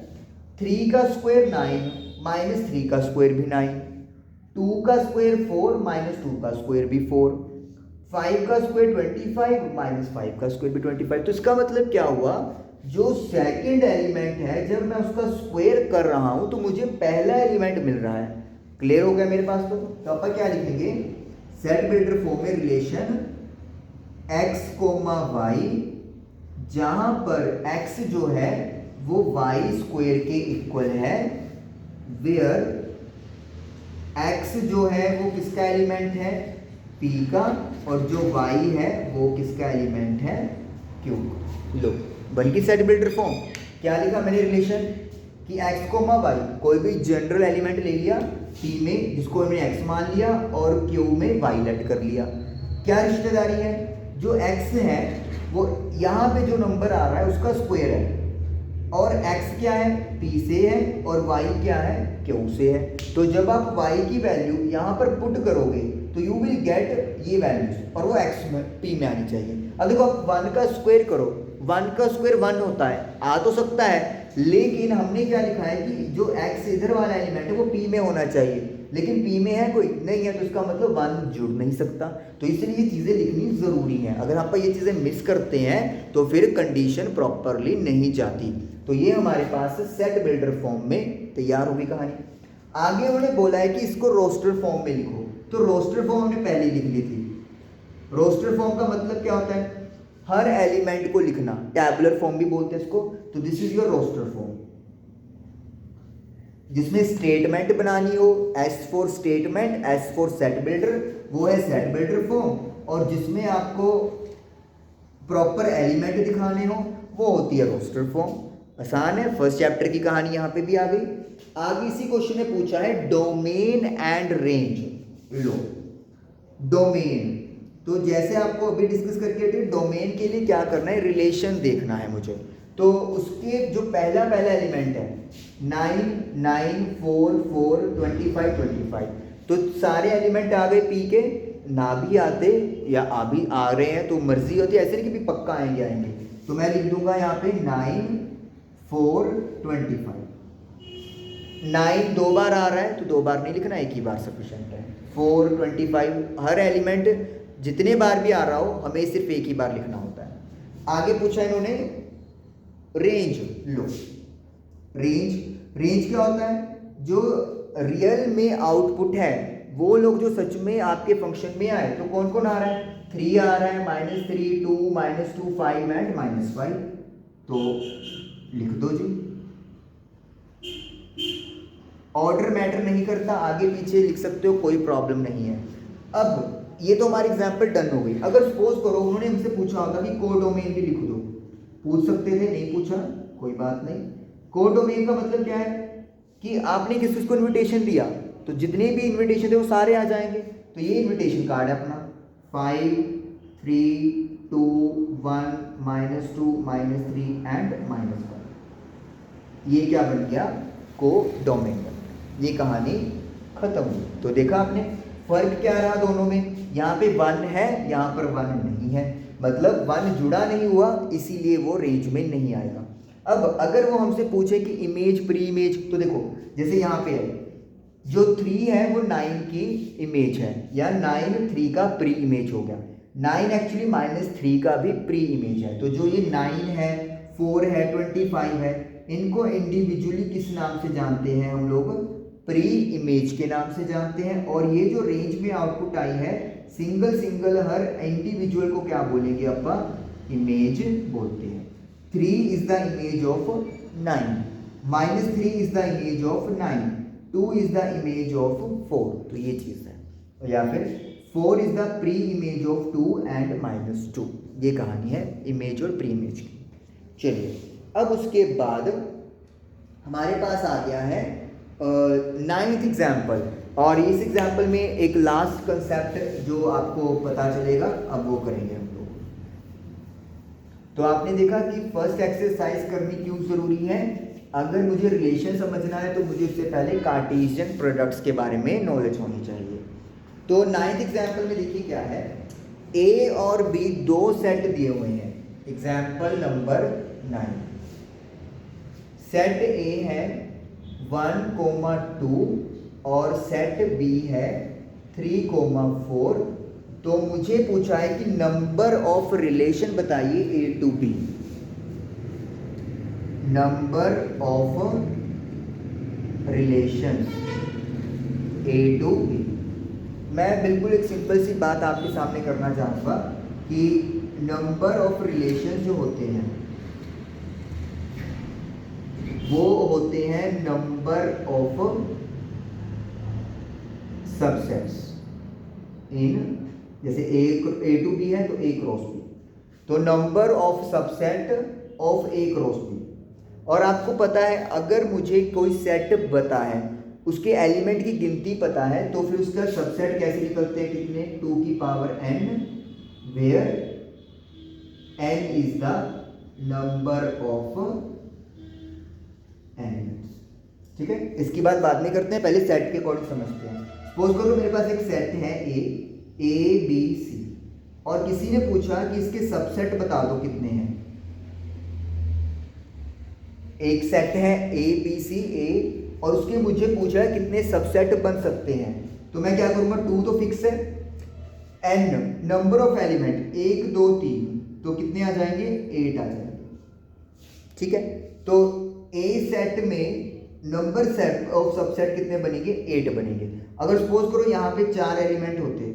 3 का स्क्वायर 9 -3 का स्क्वायर भी 9, 2 का स्क्वायर 4 -2 का स्क्वायर भी 4, 5 का स्क्वायर 25 -5 का स्क्वायर भी 25। तो इसका मतलब क्या हुआ, जो सेकंड एलिमेंट है जब मैं उसका स्क्वायर कर रहा हूँ तो मुझे पहला एलिमेंट मिल रहा है। क्लियर हो गया मेरे पास? तो अपन क्या लिखेंगे, सेट बिल्डर फॉर्म में रिलेशन x, y, जहां पर x जो है वो y स्क्वायर के इक्वल है, वेयर x जो है वो किसका एलिमेंट है, p का, और जो y है वो किसका एलिमेंट है, q। लो बन की सेट बिल्डर फॉर्म। क्या लिखा मैंने रिलेशन कि x, y कोई भी जनरल एलिमेंट ले लिया p में, जिसको हमने x मान लिया, और q में y लेट कर लिया। क्या रिश्तेदारी है, जो x है वो यहाँ पे जो नंबर आ रहा है उसका स्क्वायर है, और x क्या है, p से है, और y क्या है, q से है। तो जब आप y की वैल्यू यहाँ पर पुट करोगे तो यू विल गेट ये वैल्यूज, और वो x में p में आनी चाहिए। अब देखो आप 1 का स्क्वायर करो, 1 का स्क्वायर 1 होता है, आ तो सकता है, लेकिन हमने क्या लिखा है कि जो x इधर वाला एलिमेंट है वो p में होना चाहिए, लेकिन p में है कोई नहीं है, तो इसका मतलब 1 जुड़ नहीं सकता। तो इसलिए ये चीज़ें लिखनी ज़रूरी हैं, अगर आप ये चीज़ें मिस करते हैं तो फिर कंडीशन प्रॉपरली नहीं जाती। तो ये हमारे पास सेट बिल्डर फॉर्म में तैयार होगी कहानी। आगे उन्होंने बोला है कि इसको रोस्टर फॉर्म में लिखो, तो रोस्टर फॉर्म हमने पहले लिख ली थी। रोस्टर फॉर्म का मतलब क्या होता है, हर एलिमेंट को लिखना, टैबुलर फॉर्म भी बोलते हैं इसको। तो this is your roster form, जिसमें स्टेटमेंट बनानी हो, S for statement, S for set builder, वो है सेट बिल्डर फॉर्म। और जिसमें आपको प्रॉपर एलिमेंट दिखाने हो वो होती है रोस्टर फॉर्म। आसान है, फर्स्ट चैप्टर की कहानी यहाँ पे भी आ गई। आगे इसी क्वेश्चन ने पूछा है domain and range. Low domain, तो जैसे आपको अभी डिस्कस करके थे, डोमेन के लिए क्या करना है, रिलेशन देखना है मुझे। तो उसके जो पहला एलिमेंट है 9 9 4 4 25 25, तो सारे एलिमेंट आ गए पी के, ना भी आते या अभी आ रहे हैं तो मर्जी होती है, ऐसे नहीं कि भी पक्का आएंगे। तो मैं लिख दूंगा यहाँ पे 9 4 25। 9 2 बार आ रहा है तो 2 बार नहीं लिखना, एक ही बार सफिशिएंट है। 4 25, हर एलिमेंट जितने बार भी आ रहा हो हमें सिर्फ एक ही बार लिखना होता है। आगे पूछा इन्होंने रेंज। लो रेंज क्या होता है, जो रियल में आउटपुट है वो लोग जो सच में आपके फंक्शन में आए, तो कौन कौन आ रहा है, 3 आ रहा है, -3 2 -2 5 एंड -5। तो लिख दो जी, ऑर्डर मैटर नहीं करता, आगे पीछे लिख सकते हो, कोई प्रॉब्लम नहीं है। अब ये तो हमारी एग्जाम्पल डन हो गई। अगर सपोज करो उन्होंने हमसे पूछा होता कि कोडोमेन भी लिख दो, पूछ सकते थे, नहीं पूछा कोई बात नहीं। कोडोमेन का मतलब क्या है कि आपने किसी को इन्विटेशन दिया तो जितने भी इन्विटेशन थे वो सारे आ जाएंगे। तो ये इन्विटेशन कार्ड है अपना, 5 3 2 1 -2 -3 एंड -1। ये क्या बन गया, कोडोमेन बन गया। ये कहानी खत्म हुई। तो देखा आपने फर्क क्या रहा दोनों में, यहाँ पे 1 है, यहाँ पर 1 नहीं है, मतलब 1 जुड़ा नहीं हुआ, इसीलिए वो रेंज में नहीं आएगा। अब अगर वो हमसे पूछे कि इमेज प्री इमेज, तो देखो जैसे यहाँ पे है, जो 3 है वो 9 की इमेज है, या 9 3 का प्री इमेज हो गया। 9 एक्चुअली -3 का भी प्री इमेज है। तो जो ये 9 है, 4 है, 25 है, इनको इंडिविजुअली किस नाम से जानते हैं हम लोग, प्री इमेज के नाम से जानते हैं। और ये जो रेंज में आउटपुट आई है, सिंगल हर इंडिविजुअल को क्या बोलेंगे अपा, इमेज बोलते हैं। 3 is the image of 9, -3 is the image of 9, 2 is the image of 4। तो ये चीज़ है। या फिर 4 is the pre image of 2 and -2। ये कहानी है इमेज और प्री इमेज की। चलिए अब उसके बाद हमारे पास आ गया है 9th एग्जाम्पल, और इस एग्जाम्पल में एक लास्ट कंसेप्ट जो आपको पता चलेगा, अब वो करेंगे हम लोग। तो आपने देखा कि फर्स्ट एक्सरसाइज करनी क्यों ज़रूरी है। अगर मुझे रिलेशन समझना है तो मुझे उससे पहले कार्टेशियन प्रोडक्ट्स के बारे में नॉलेज होनी चाहिए। तो 9th एग्जाम्पल में देखिए क्या है, ए और बी दो सेट दिए हुए हैं। एग्जाम्पल नंबर 9, सेट ए है 1, 2 और सेट बी है 3, 4। तो मुझे पूछा है कि नंबर ऑफ रिलेशन बताइए A to B. Number of relation A to B. मैं बिल्कुल एक सिंपल सी बात आपके सामने करना चाहूँगा कि नंबर ऑफ रिलेशन जो होते हैं वो होते हैं नंबर ऑफ सबसेट्स इन, जैसे ए टू बी है तो ए क्रॉस बी, तो number of subset of A cross B. और आपको पता है अगर मुझे कोई सेट पता है, उसके एलिमेंट की गिनती पता है, तो फिर उसका सबसेट कैसे निकलते हैं, कितने, 2 की power n, where n is the number of elements. ठीक है, इसकी बात बाद में करते हैं, पहले सेट के अकॉर्डिंग समझते हैं। सपोज करो मेरे पास एक सेट है ए बी सी, और किसी ने पूछा कि इसके सबसेट बता दो कितने हैं। एक सेट है ए बी सी ए, और उसके मुझे पूछा है कितने सबसेट बन सकते हैं, तो मैं क्या करूंगा, 2 तो फिक्स है, n नंबर ऑफ एलिमेंट 1 2 3, तो कितने आ जाएंगे, 8 आ जाएंगे। ठीक है, तो ए सेट में नंबर सेट ऑफ सबसेट कितने बनेंगे, 8 बनेंगे। अगर सपोज करो यहाँ पे 4 एलिमेंट होते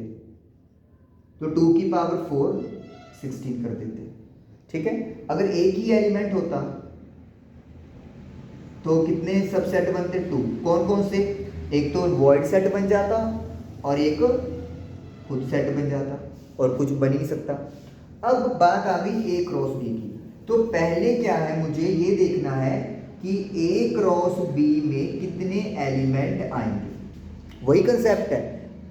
तो 2 की पावर 4 16 कर देते। ठीक है, अगर एक ही एलिमेंट होता तो कितने सबसेट बनते, 2। कौन कौन से, एक तो वॉइड सेट बन जाता और एक खुद सेट बन जाता, और कुछ बन ही नहीं सकता। अब बात आ गई ए क्रॉस बी की, तो पहले क्या है, मुझे ये देखना है कि ए क्रॉस बी में कितने एलिमेंट आएंगे। वही कंसेप्ट है,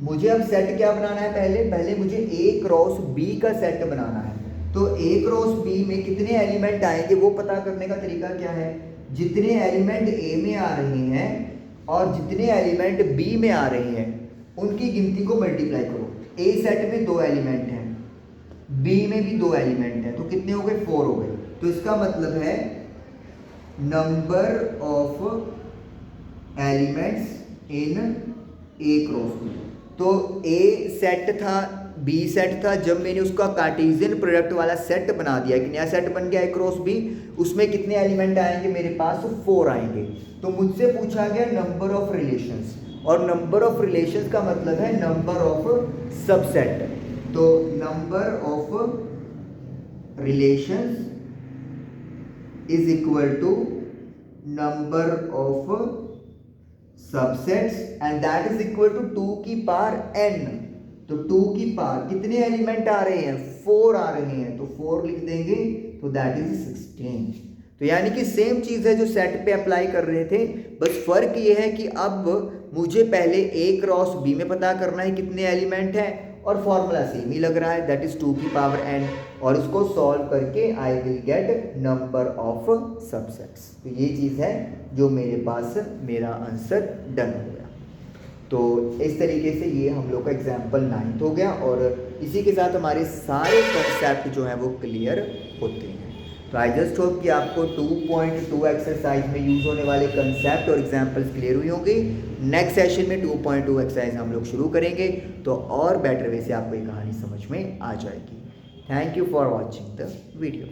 मुझे अब सेट क्या बनाना है, पहले मुझे ए क्रॉस बी का सेट बनाना है। तो ए क्रॉस बी में कितने एलिमेंट आएंगे वो पता करने का तरीका क्या है, जितने एलिमेंट ए में आ रहे हैं और जितने एलिमेंट बी में आ रहे हैं उनकी गिनती को मल्टीप्लाई करो। ए सेट में 2 एलिमेंट हैं, बी में भी 2 एलिमेंट हैं, तो कितने हो गए, 4 हो गए। तो इसका मतलब है number of elements in A cross B. तो ए सेट था, बी सेट था, जब मैंने उसका कार्टेशियन प्रोडक्ट वाला सेट बना दिया, एक नया सेट बन गया ए क्रॉस बी, उसमें कितने एलिमेंट आएंगे, मेरे पास 4 आएंगे। तो मुझसे पूछा गया नंबर ऑफ रिलेशंस, और नंबर ऑफ रिलेशंस का मतलब है नंबर ऑफ सबसेट। तो number of relations is equal to number of subsets, and that is equal to 2 की पावर n। तो 2 की पावर कितने एलिमेंट आ रहे हैं, 4 आ रहे हैं, तो 4 लिख देंगे, तो दैट इज 16। तो यानी कि सेम चीज़ है जो सेट पे अप्लाई कर रहे थे, बस फर्क ये है कि अब मुझे पहले ए क्रॉस बी में पता करना है कितने एलिमेंट हैं, और फॉर्मूला सेम ही लग रहा है, दैट इज 2 की पावर n, और इसको सॉल्व करके I will get number of subsets. तो ये चीज़ है जो मेरे पास मेरा आंसर डन हो गया। तो इस तरीके से ये हम लोग का एग्जाम्पल 9th हो गया, और इसी के साथ हमारे सारे कंसेप्ट जो हैं वो क्लियर होते हैं। तो आई जस्ट होप कि आपको 2.2 एक्सरसाइज में यूज़ होने वाले कंसेप्ट और एग्जाम्पल्स क्लियर हुई होंगी। नेक्स्ट सेशन में 2.2 एक्सरसाइज हम लोग शुरू करेंगे, तो और बेटर वे से आपको ये कहानी समझ में आ जाएगी। Thank you for watching the video.